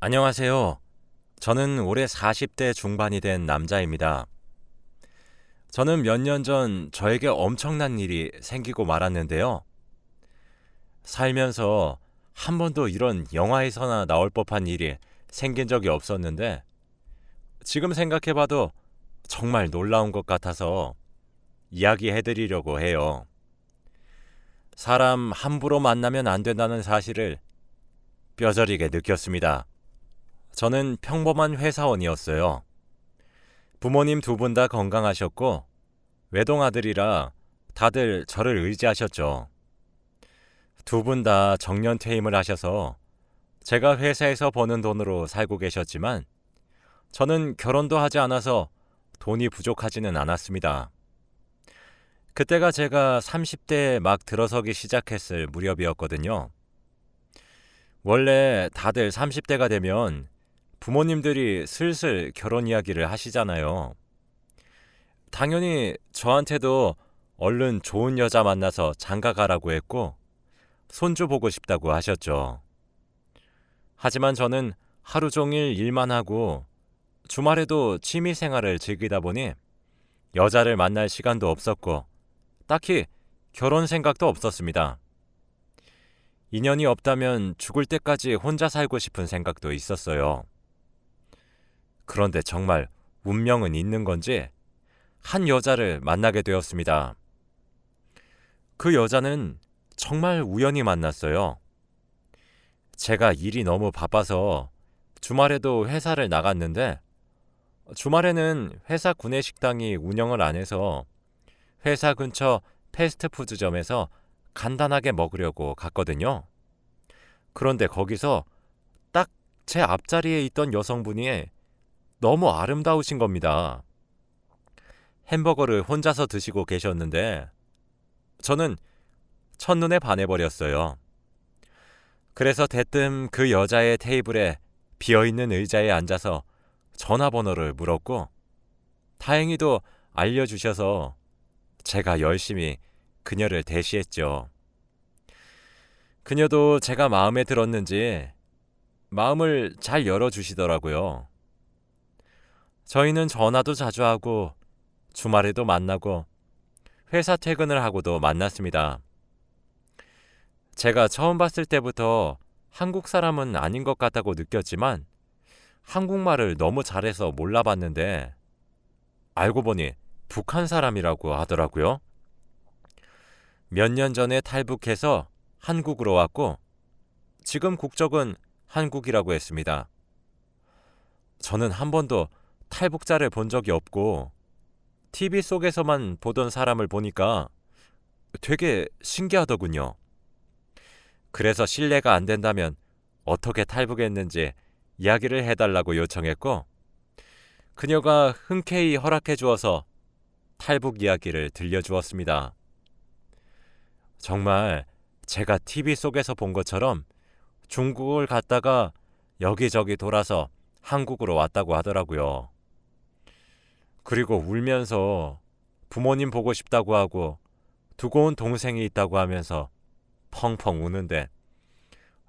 안녕하세요. 저는 올해 40대 중반이 된 남자입니다. 저는 몇 년 전 저에게 엄청난 일이 생기고 말았는데요. 살면서 한 번도 이런 영화에서나 나올 법한 일이 생긴 적이 없었는데 지금 생각해봐도 정말 놀라운 것 같아서 이야기해드리려고 해요. 사람 함부로 만나면 안 된다는 사실을 뼈저리게 느꼈습니다. 저는 평범한 회사원이었어요. 부모님 두 분 다 건강하셨고 외동아들이라 다들 저를 의지하셨죠. 두 분 다 정년 퇴임을 하셔서 제가 회사에서 버는 돈으로 살고 계셨지만 저는 결혼도 하지 않아서 돈이 부족하지는 않았습니다. 그때가 제가 30대에 막 들어서기 시작했을 무렵이었거든요. 원래 다들 30대가 되면 부모님들이 슬슬 결혼 이야기를 하시잖아요. 당연히 저한테도 얼른 좋은 여자 만나서 장가 가라고 했고 손주 보고 싶다고 하셨죠. 하지만 저는 하루 종일 일만 하고 주말에도 취미 생활을 즐기다 보니 여자를 만날 시간도 없었고 딱히 결혼 생각도 없었습니다. 인연이 없다면 죽을 때까지 혼자 살고 싶은 생각도 있었어요. 그런데 정말 운명은 있는 건지 한 여자를 만나게 되었습니다. 그 여자는 정말 우연히 만났어요. 제가 일이 너무 바빠서 주말에도 회사를 나갔는데 주말에는 회사 구내식당이 운영을 안 해서 회사 근처 패스트푸드점에서 간단하게 먹으려고 갔거든요. 그런데 거기서 딱 제 앞자리에 있던 여성분이 너무 아름다우신 겁니다. 햄버거를 혼자서 드시고 계셨는데 저는 첫눈에 반해버렸어요. 그래서 대뜸 그 여자의 테이블에 비어있는 의자에 앉아서 전화번호를 물었고 다행히도 알려주셔서 제가 열심히 그녀를 대시했죠. 그녀도 제가 마음에 들었는지 마음을 잘 열어주시더라고요. 저희는 전화도 자주 하고 주말에도 만나고 회사 퇴근을 하고도 만났습니다. 제가 처음 봤을 때부터 한국 사람은 아닌 것 같다고 느꼈지만 한국말을 너무 잘해서 몰라봤는데 알고 보니 북한 사람이라고 하더라고요. 몇 년 전에 탈북해서 한국으로 왔고 지금 국적은 한국이라고 했습니다. 저는 한 번도 탈북자를 본 적이 없고 TV 속에서만 보던 사람을 보니까 되게 신기하더군요. 그래서 실례가 안 된다면 어떻게 탈북했는지 이야기를 해달라고 요청했고 그녀가 흔쾌히 허락해 주어서 탈북 이야기를 들려주었습니다. 정말 제가 TV 속에서 본 것처럼 중국을 갔다가 여기저기 돌아서 한국으로 왔다고 하더라고요. 그리고 울면서 부모님 보고 싶다고 하고 두고 온 동생이 있다고 하면서 펑펑 우는데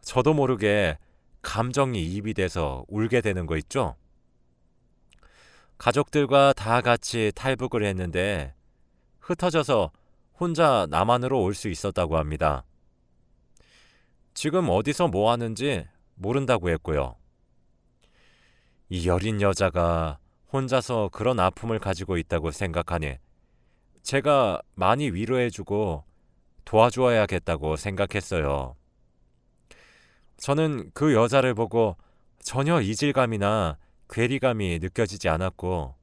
저도 모르게 감정이 입이 돼서 울게 되는 거 있죠? 가족들과 다 같이 탈북을 했는데 흩어져서 혼자 남한으로 올 수 있었다고 합니다. 지금 어디서 뭐 하는지 모른다고 했고요. 이 여린 여자가 혼자서 그런 아픔을 가지고 있다고 생각하니 제가 많이 위로해주고 도와주어야겠다고 생각했어요. 저는 그 여자를 보고 전혀 이질감이나 괴리감이 느껴지지 않았고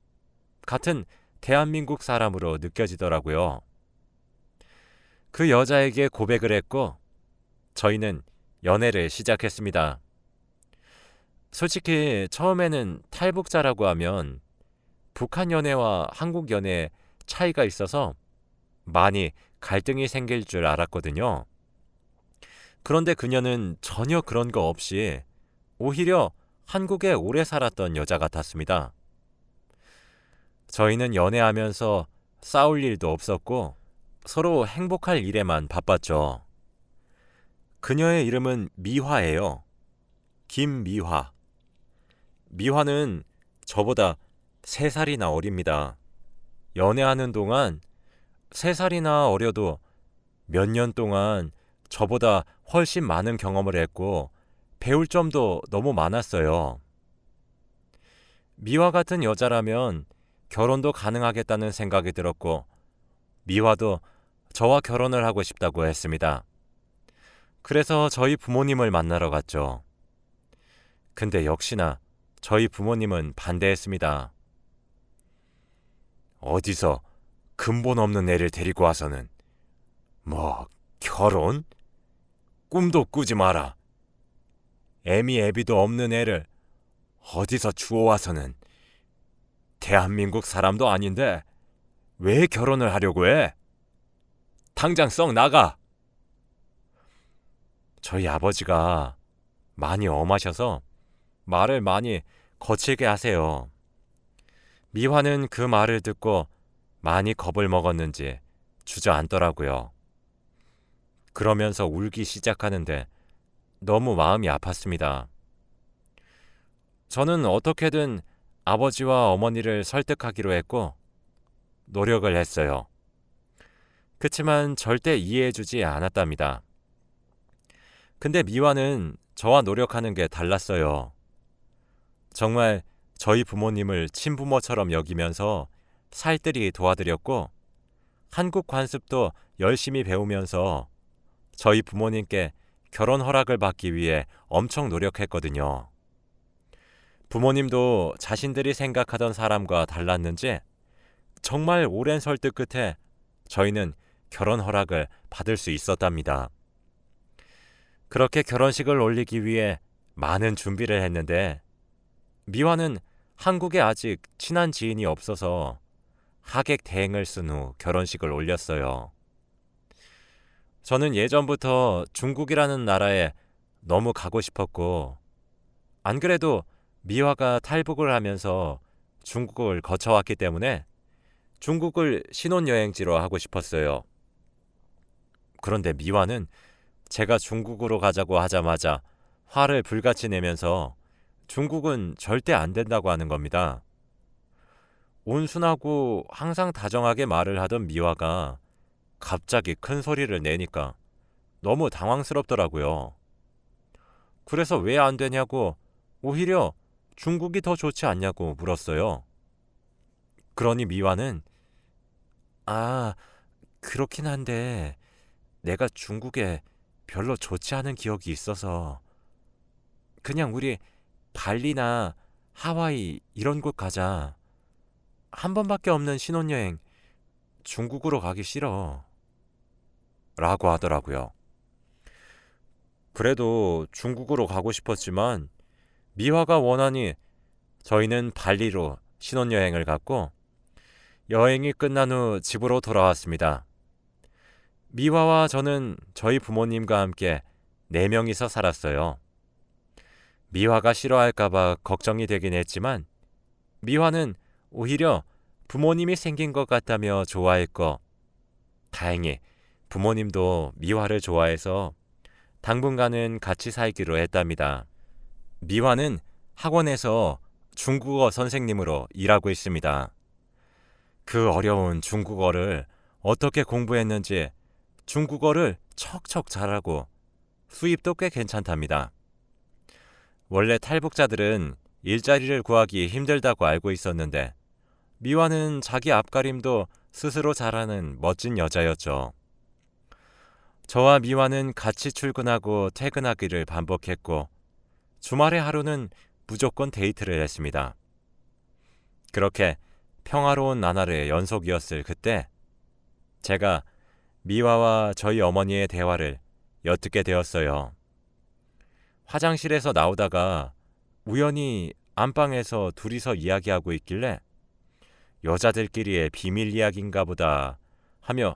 같은 대한민국 사람으로 느껴지더라고요. 그 여자에게 고백을 했고 저희는 연애를 시작했습니다. 솔직히 처음에는 탈북자라고 하면 북한 연애와 한국 연애에 차이가 있어서 많이 갈등이 생길 줄 알았거든요. 그런데 그녀는 전혀 그런 거 없이 오히려 한국에 오래 살았던 여자 같았습니다. 저희는 연애하면서 싸울 일도 없었고 서로 행복할 일에만 바빴죠. 그녀의 이름은 미화예요. 김미화. 미화는 저보다 3살이나 어립니다. 연애하는 동안 3살이나 어려도 몇 년 동안 저보다 훨씬 많은 경험을 했고 배울 점도 너무 많았어요. 미화 같은 여자라면 결혼도 가능하겠다는 생각이 들었고 미화도 저와 결혼을 하고 싶다고 했습니다. 그래서 저희 부모님을 만나러 갔죠. 근데 역시나 저희 부모님은 반대했습니다. 어디서 근본 없는 애를 데리고 와서는 뭐 결혼? 꿈도 꾸지 마라. 애미 애비도 없는 애를 어디서 주워와서는 대한민국 사람도 아닌데 왜 결혼을 하려고 해? 당장 썩 나가. 저희 아버지가 많이 엄하셔서 말을 많이 거칠게 하세요. 미화는 그 말을 듣고 많이 겁을 먹었는지 주저앉더라고요. 그러면서 울기 시작하는데 너무 마음이 아팠습니다. 저는 어떻게든 아버지와 어머니를 설득하기로 했고 노력을 했어요. 그치만 절대 이해해주지 않았답니다. 근데 미화는 저와 노력하는 게 달랐어요. 정말 저희 부모님을 친부모처럼 여기면서 살뜰히 도와드렸고 한국 관습도 열심히 배우면서 저희 부모님께 결혼 허락을 받기 위해 엄청 노력했거든요. 부모님도 자신들이 생각하던 사람과 달랐는지 정말 오랜 설득 끝에 저희는 결혼 허락을 받을 수 있었답니다. 그렇게 결혼식을 올리기 위해 많은 준비를 했는데 미화는 한국에 아직 친한 지인이 없어서 하객 대행을 쓴 후 결혼식을 올렸어요. 저는 예전부터 중국이라는 나라에 너무 가고 싶었고 안 그래도 미화가 탈북을 하면서 중국을 거쳐왔기 때문에 중국을 신혼여행지로 하고 싶었어요. 그런데 미화는 제가 중국으로 가자고 하자마자 화를 불같이 내면서 중국은 절대 안 된다고 하는 겁니다. 온순하고 항상 다정하게 말을 하던 미화가 갑자기 큰 소리를 내니까 너무 당황스럽더라고요. 그래서 왜 안 되냐고 오히려 중국이 더 좋지 않냐고 물었어요. 그러니 미화는 그렇긴 한데 내가 중국에 별로 좋지 않은 기억이 있어서 그냥 우리 발리나 하와이 이런 곳 가자. 한 번밖에 없는 신혼여행 중국으로 가기 싫어. 라고 하더라고요. 그래도 중국으로 가고 싶었지만 미화가 원하니 저희는 발리로 신혼여행을 갔고 여행이 끝난 후 집으로 돌아왔습니다. 미화와 저는 저희 부모님과 함께 4명이서 살았어요. 미화가 싫어할까봐 걱정이 되긴 했지만 미화는 오히려 부모님이 생긴 것 같다며 좋아했고 다행히 부모님도 미화를 좋아해서 당분간은 같이 살기로 했답니다. 미화는 학원에서 중국어 선생님으로 일하고 있습니다. 그 어려운 중국어를 어떻게 공부했는지 중국어를 척척 잘하고 수입도 꽤 괜찮답니다. 원래 탈북자들은 일자리를 구하기 힘들다고 알고 있었는데 미화는 자기 앞가림도 스스로 잘하는 멋진 여자였죠. 저와 미화는 같이 출근하고 퇴근하기를 반복했고 주말의 하루는 무조건 데이트를 했습니다. 그렇게 평화로운 나날의 연속이었을 그때 제가 미화와 저희 어머니의 대화를 엿듣게 되었어요. 화장실에서 나오다가 우연히 안방에서 둘이서 이야기하고 있길래 여자들끼리의 비밀 이야기인가 보다 하며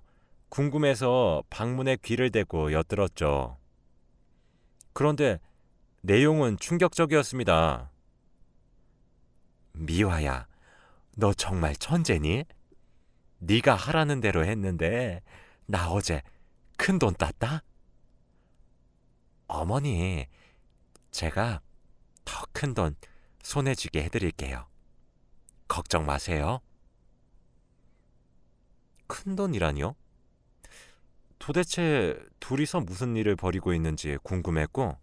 궁금해서 방문에 귀를 대고 엿들었죠. 그런데 내용은 충격적이었습니다. 미화야, 너 정말 천재니? 네가 하라는 대로 했는데 나 어제 큰돈 땄다? 어머니, 제가 더 큰 돈 손에 쥐게 해드릴게요. 걱정 마세요. 큰돈이라니요? 도대체 둘이서 무슨 일을 벌이고 있는지 궁금했고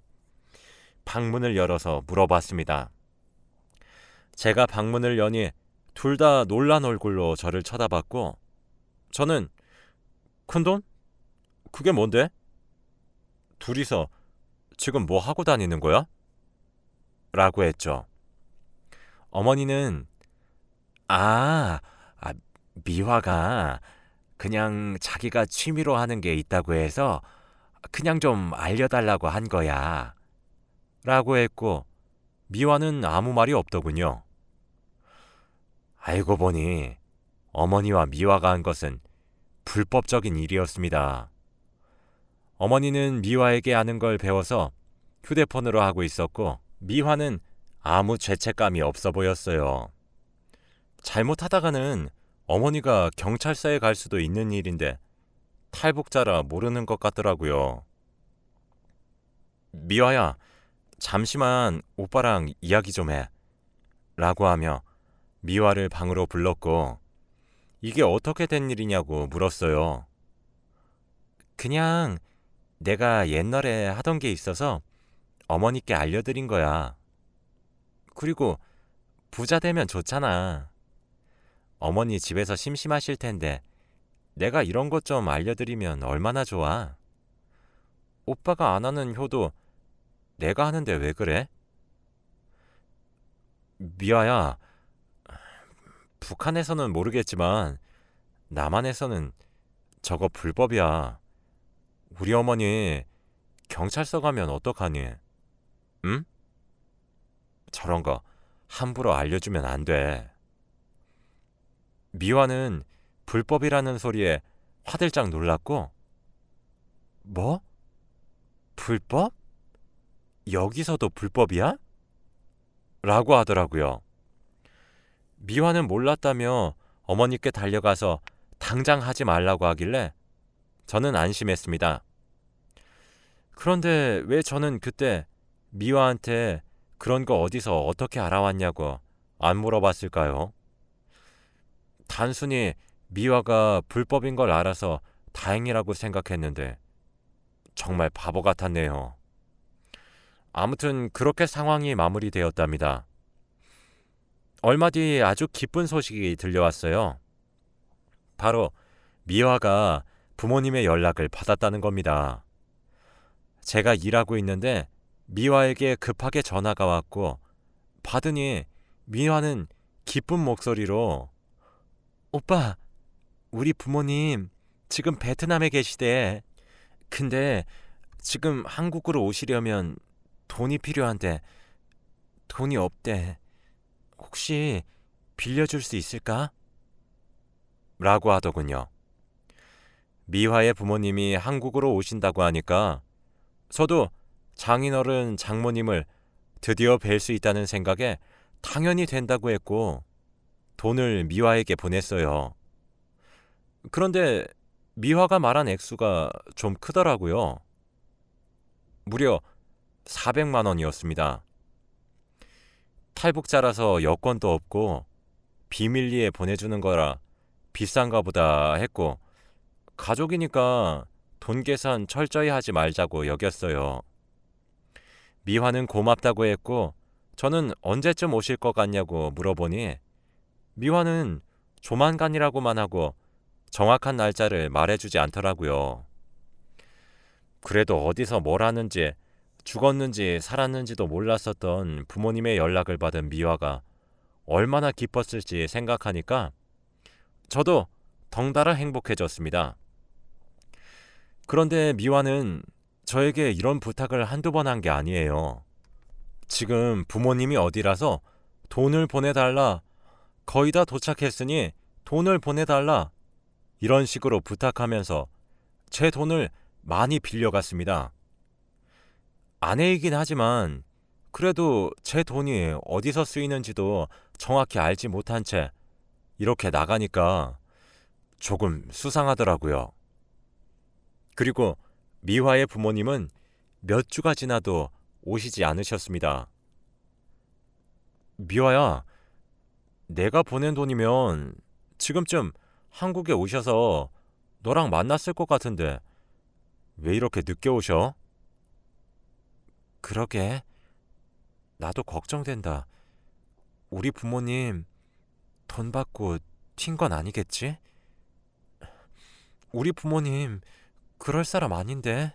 방문을 열어서 물어봤습니다. 제가 방문을 여니 둘 다 놀란 얼굴로 저를 쳐다봤고 저는 큰돈? 그게 뭔데? 둘이서 지금 뭐 하고 다니는 거야? 라고 했죠. 어머니는 아, 아, 미화가 그냥 자기가 취미로 하는 게 있다고 해서 그냥 좀 알려달라고 한 거야. 라고 했고 미화는 아무 말이 없더군요. 알고 보니 어머니와 미화가 한 것은 불법적인 일이었습니다. 어머니는 미화에게 아는 걸 배워서 휴대폰으로 하고 있었고 미화는 아무 죄책감이 없어 보였어요. 잘못하다가는 어머니가 경찰서에 갈 수도 있는 일인데 탈북자라 모르는 것 같더라고요. 미화야, 잠시만 오빠랑 이야기 좀 해. 라고 하며 미화를 방으로 불렀고 이게 어떻게 된 일이냐고 물었어요. 그냥 내가 옛날에 하던 게 있어서 어머니께 알려드린 거야. 그리고 부자 되면 좋잖아. 어머니 집에서 심심하실 텐데 내가 이런 것 좀 알려드리면 얼마나 좋아. 오빠가 안 하는 효도 내가 하는데 왜 그래? 미아야, 북한에서는 모르겠지만 남한에서는 저거 불법이야. 우리 어머니 경찰서 가면 어떡하니? 응? 저런 거 함부로 알려주면 안 돼. 미화는 불법이라는 소리에 화들짝 놀랐고 뭐? 불법? 여기서도 불법이야? 라고 하더라고요. 미화는 몰랐다며 어머니께 달려가서 당장 하지 말라고 하길래 저는 안심했습니다. 그런데 왜 저는 그때 미화한테 그런 거 어디서 어떻게 알아왔냐고 안 물어봤을까요? 단순히 미화가 불법인 걸 알아서 다행이라고 생각했는데 정말 바보 같았네요. 아무튼 그렇게 상황이 마무리되었답니다. 얼마 뒤 아주 기쁜 소식이 들려왔어요. 바로 미화가 부모님의 연락을 받았다는 겁니다. 제가 일하고 있는데 미화에게 급하게 전화가 왔고 받으니 미화는 기쁜 목소리로 오빠, 우리 부모님 지금 베트남에 계시대. 근데 지금 한국으로 오시려면 돈이 필요한데 돈이 없대. 혹시 빌려줄 수 있을까? 라고 하더군요. 미화의 부모님이 한국으로 오신다고 하니까 저도 장인어른 장모님을 드디어 뵐 수 있다는 생각에 당연히 된다고 했고 돈을 미화에게 보냈어요. 그런데 미화가 말한 액수가 좀 크더라고요. 무려 400만 원이었습니다. 탈북자라서 여권도 없고 비밀리에 보내주는 거라 비싼가 보다 했고 가족이니까 돈 계산 철저히 하지 말자고 여겼어요. 미화는 고맙다고 했고 저는 언제쯤 오실 것 같냐고 물어보니 미화는 조만간이라고만 하고 정확한 날짜를 말해주지 않더라고요. 그래도 어디서 뭘 하는지 죽었는지 살았는지도 몰랐었던 부모님의 연락을 받은 미화가 얼마나 기뻤을지 생각하니까 저도 덩달아 행복해졌습니다. 그런데 미화는 저에게 이런 부탁을 한두 번 한 게 아니에요. 지금 부모님이 어디라서 돈을 보내달라, 거의 다 도착했으니 돈을 보내달라, 이런 식으로 부탁하면서 제 돈을 많이 빌려갔습니다. 아내이긴 하지만 그래도 제 돈이 어디서 쓰이는지도 정확히 알지 못한 채 이렇게 나가니까 조금 수상하더라고요. 그리고 미화의 부모님은 몇 주가 지나도 오시지 않으셨습니다. 미화야, 내가 보낸 돈이면 지금쯤 한국에 오셔서 너랑 만났을 것 같은데 왜 이렇게 늦게 오셔? 그러게, 나도 걱정된다. 우리 부모님 돈 받고 튄 건 아니겠지? 우리 부모님 그럴 사람 아닌데.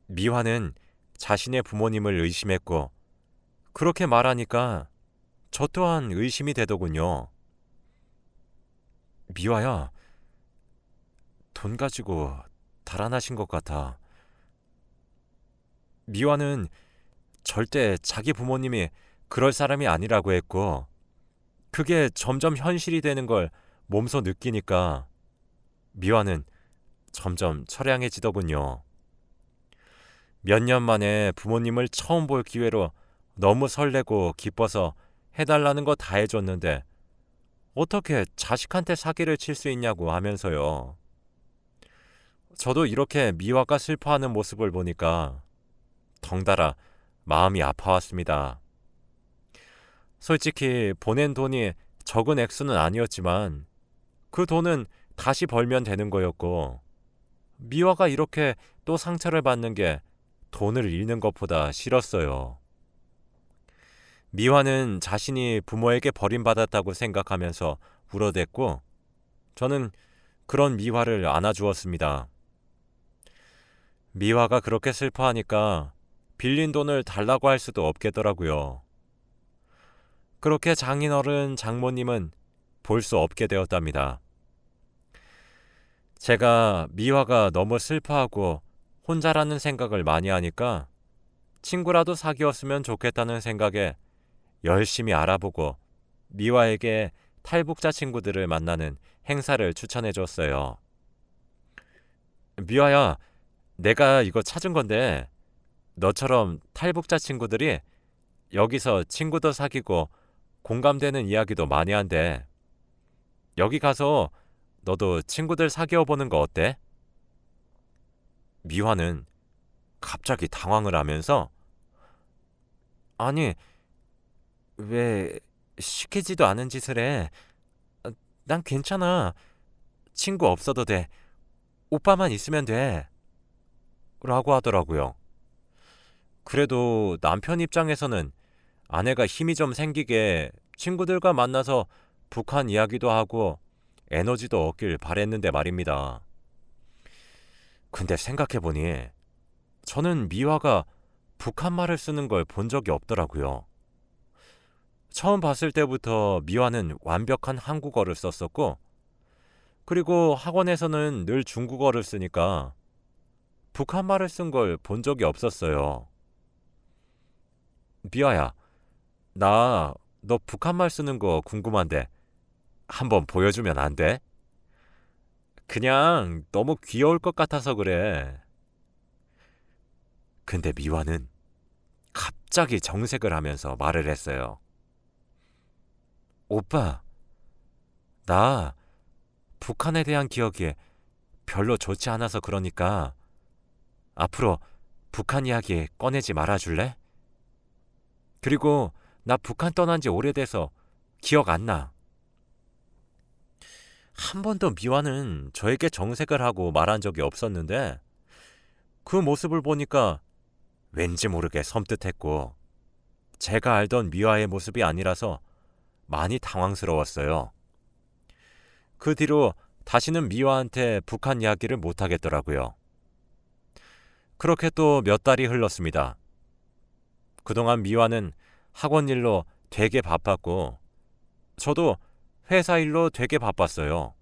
미화는 자신의 부모님을 의심했고 그렇게 말하니까 저 또한 의심이 되더군요. 미화야, 돈 가지고 달아나신 것 같아. 미화는 절대 자기 부모님이 그럴 사람이 아니라고 했고 그게 점점 현실이 되는 걸 몸소 느끼니까 미화는 점점 처량해지더군요. 몇 년 만에 부모님을 처음 볼 기회로 너무 설레고 기뻐서 해달라는 거 다 해줬는데 어떻게 자식한테 사기를 칠 수 있냐고 하면서요. 저도 이렇게 미화가 슬퍼하는 모습을 보니까 덩달아 마음이 아파왔습니다. 솔직히 보낸 돈이 적은 액수는 아니었지만 그 돈은 다시 벌면 되는 거였고 미화가 이렇게 또 상처를 받는 게 돈을 잃는 것보다 싫었어요. 미화는 자신이 부모에게 버림받았다고 생각하면서 울어댔고 저는 그런 미화를 안아주었습니다. 미화가 그렇게 슬퍼하니까 빌린 돈을 달라고 할 수도 없겠더라고요. 그렇게 장인어른 장모님은 볼 수 없게 되었답니다. 제가 미화가 너무 슬퍼하고 혼자라는 생각을 많이 하니까 친구라도 사귀었으면 좋겠다는 생각에 열심히 알아보고 미화에게 탈북자 친구들을 만나는 행사를 추천해 줬어요. 미화야, 내가 이거 찾은 건데 너처럼 탈북자 친구들이 여기서 친구도 사귀고 공감되는 이야기도 많이 한대. 여기 가서 너도 친구들 사귀어 보는 거 어때? 미화는 갑자기 당황을 하면서 아니, 왜 시키지도 않은 짓을 해? 난 괜찮아. 친구 없어도 돼. 오빠만 있으면 돼. 라고 하더라고요. 그래도 남편 입장에서는 아내가 힘이 좀 생기게 친구들과 만나서 북한 이야기도 하고 에너지도 얻길 바랬는데 말입니다. 근데 생각해보니 저는 미화가 북한 말을 쓰는 걸 본 적이 없더라고요. 처음 봤을 때부터 미화는 완벽한 한국어를 썼었고 그리고 학원에서는 늘 중국어를 쓰니까 북한 말을 쓴 걸 본 적이 없었어요. 미화야, 나 너 북한 말 쓰는 거 궁금한데 한번 보여주면 안 돼? 그냥 너무 귀여울 것 같아서 그래. 근데 미화는 갑자기 정색을 하면서 말을 했어요. 오빠, 나 북한에 대한 기억이 별로 좋지 않아서 그러니까 앞으로 북한 이야기 꺼내지 말아줄래? 그리고 나 북한 떠난 지 오래돼서 기억 안 나. 한 번도 미화는 저에게 정색을 하고 말한 적이 없었는데 그 모습을 보니까 왠지 모르게 섬뜩했고 제가 알던 미화의 모습이 아니라서 많이 당황스러웠어요. 그 뒤로 다시는 미화한테 북한 이야기를 못하겠더라고요. 그렇게 또 몇 달이 흘렀습니다. 그동안 미화는 학원 일로 되게 바빴고 저도 회사 일로 되게 바빴어요.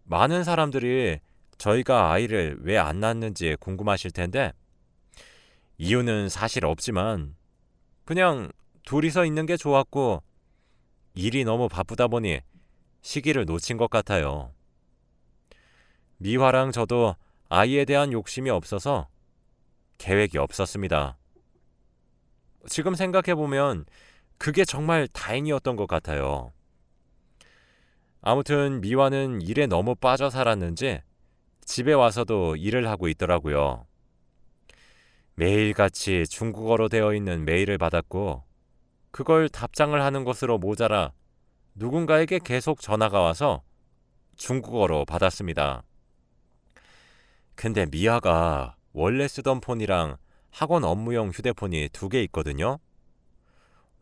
많은 사람들이 저희가 아이를 왜 안 낳았는지 궁금하실 텐데 이유는 사실 없지만 그냥 둘이서 있는 게 좋았고 일이 너무 바쁘다 보니 시기를 놓친 것 같아요. 미화랑 저도 아이에 대한 욕심이 없어서 계획이 없었습니다. 지금 생각해보면 그게 정말 다행이었던 것 같아요. 아무튼 미화는 일에 너무 빠져 살았는지 집에 와서도 일을 하고 있더라고요. 매일같이 중국어로 되어 있는 메일을 받았고 그걸 답장을 하는 것으로 모자라 누군가에게 계속 전화가 와서 중국어로 받았습니다. 근데 미아가 원래 쓰던 폰이랑 학원 업무용 휴대폰이 2개 있거든요.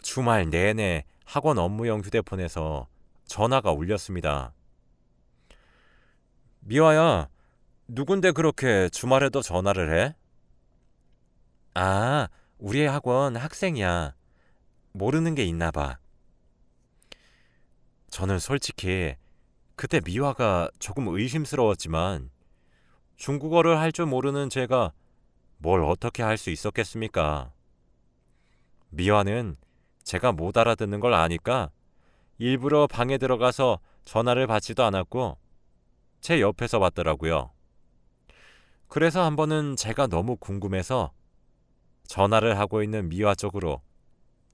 주말 내내 학원 업무용 휴대폰에서 전화가 울렸습니다. 미아야, 누군데 그렇게 주말에도 전화를 해? 아, 우리 학원 학생이야. 모르는 게 있나 봐. 저는 솔직히 그때 미화가 조금 의심스러웠지만 중국어를 할 줄 모르는 제가 뭘 어떻게 할 수 있었겠습니까? 미화는 제가 못 알아듣는 걸 아니까 일부러 방에 들어가서 전화를 받지도 않았고 제 옆에서 받더라고요. 그래서 한 번은 제가 너무 궁금해서 전화를 하고 있는 미화 쪽으로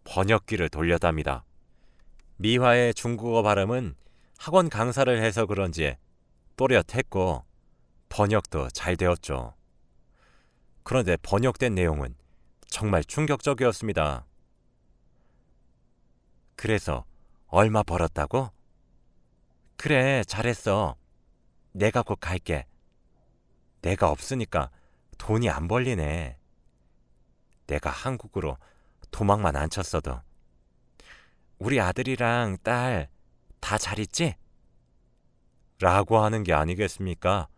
번역기를 돌려답니다. 미화의 중국어 발음은 학원 강사를 해서 그런지 또렷했고 번역도 잘 되었죠. 그런데 번역된 내용은 정말 충격적이었습니다. 그래서 얼마 벌었다고? 그래, 잘했어. 내가 곧 갈게. 내가 없으니까 돈이 안 벌리네. 내가 한국으로 도망만 안 쳤어도. 우리 아들이랑 딸 다 잘 있지? 라고 하는 게 아니겠습니까?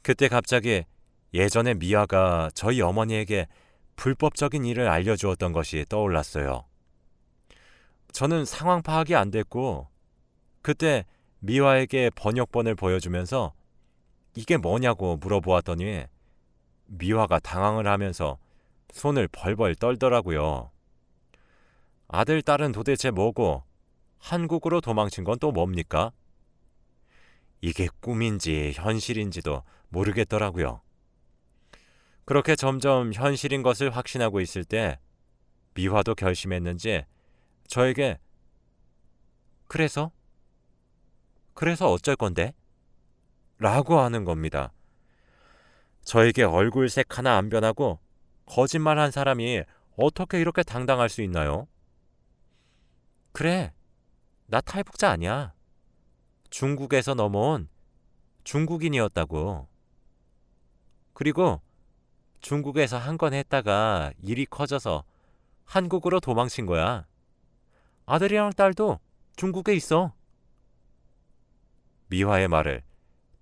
그때 갑자기 예전에 미아가 저희 어머니에게 불법적인 일을 알려주었던 것이 떠올랐어요. 저는 상황 파악이 안 됐고 그때 미화에게 번역본을 보여주면서 이게 뭐냐고 물어보았더니 미화가 당황을 하면서 손을 벌벌 떨더라고요. 아들, 딸은 도대체 뭐고 한국으로 도망친 건 또 뭡니까? 이게 꿈인지 현실인지도 모르겠더라고요. 그렇게 점점 현실인 것을 확신하고 있을 때 미화도 결심했는지 저에게 그래서 어쩔 건데? 라고 하는 겁니다. 저에게 얼굴색 하나 안 변하고 거짓말한 사람이 어떻게 이렇게 당당할 수 있나요? 그래, 나 탈북자 아니야. 중국에서 넘어온 중국인이었다고. 그리고 중국에서 한 건 했다가 일이 커져서 한국으로 도망친 거야. 아들이랑 딸도 중국에 있어. 미화의 말을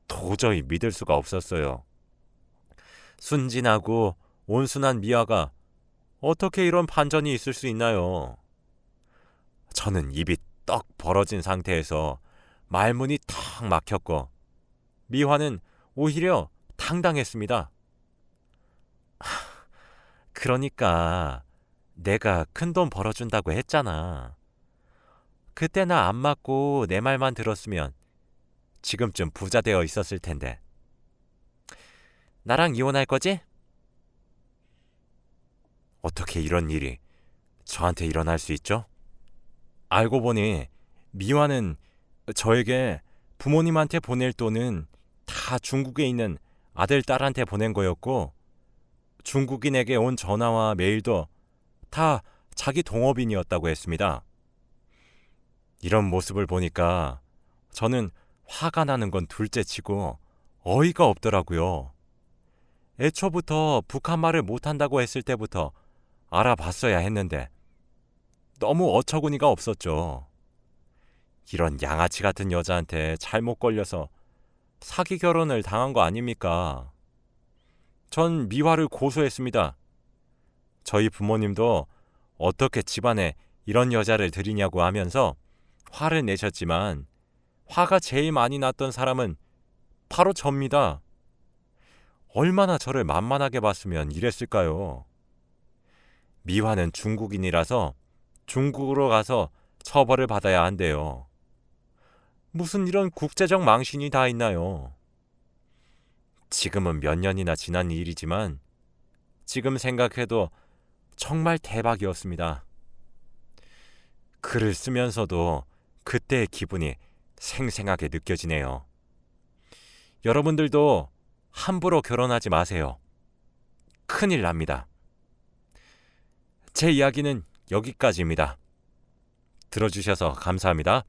도저히 믿을 수가 없었어요. 순진하고 온순한 미화가 어떻게 이런 반전이 있을 수 있나요? 저는 입이 떡 벌어진 상태에서 말문이 턱 막혔고 미화는 오히려 당당했습니다. 그러니까 내가 큰돈 벌어준다고 했잖아. 그때 나 안 맞고 내 말만 들었으면 지금쯤 부자 되어 있었을 텐데. 나랑 이혼할 거지? 어떻게 이런 일이 저한테 일어날 수 있죠? 알고 보니 미화는 저에게 부모님한테 보낼 돈은 다 중국에 있는 아들, 딸한테 보낸 거였고 중국인에게 온 전화와 메일도 다 자기 동업인이었다고 했습니다. 이런 모습을 보니까 저는 화가 나는 건 둘째치고 어이가 없더라고요. 애초부터 북한말을 못한다고 했을 때부터 알아봤어야 했는데 너무 어처구니가 없었죠. 이런 양아치 같은 여자한테 잘못 걸려서 사기 결혼을 당한 거 아닙니까? 전 미화를 고소했습니다. 저희 부모님도 어떻게 집안에 이런 여자를 들이냐고 하면서 화를 내셨지만 화가 제일 많이 났던 사람은 바로 접니다. 얼마나 저를 만만하게 봤으면 이랬을까요? 미화는 중국인이라서 중국으로 가서 처벌을 받아야 한대요. 무슨 이런 국제적 망신이 다 있나요? 지금은 몇 년이나 지난 일이지만 지금 생각해도 정말 대박이었습니다. 글을 쓰면서도 그때의 기분이 생생하게 느껴지네요. 여러분들도 함부로 결혼하지 마세요. 큰일 납니다. 제 이야기는 여기까지입니다. 들어주셔서 감사합니다.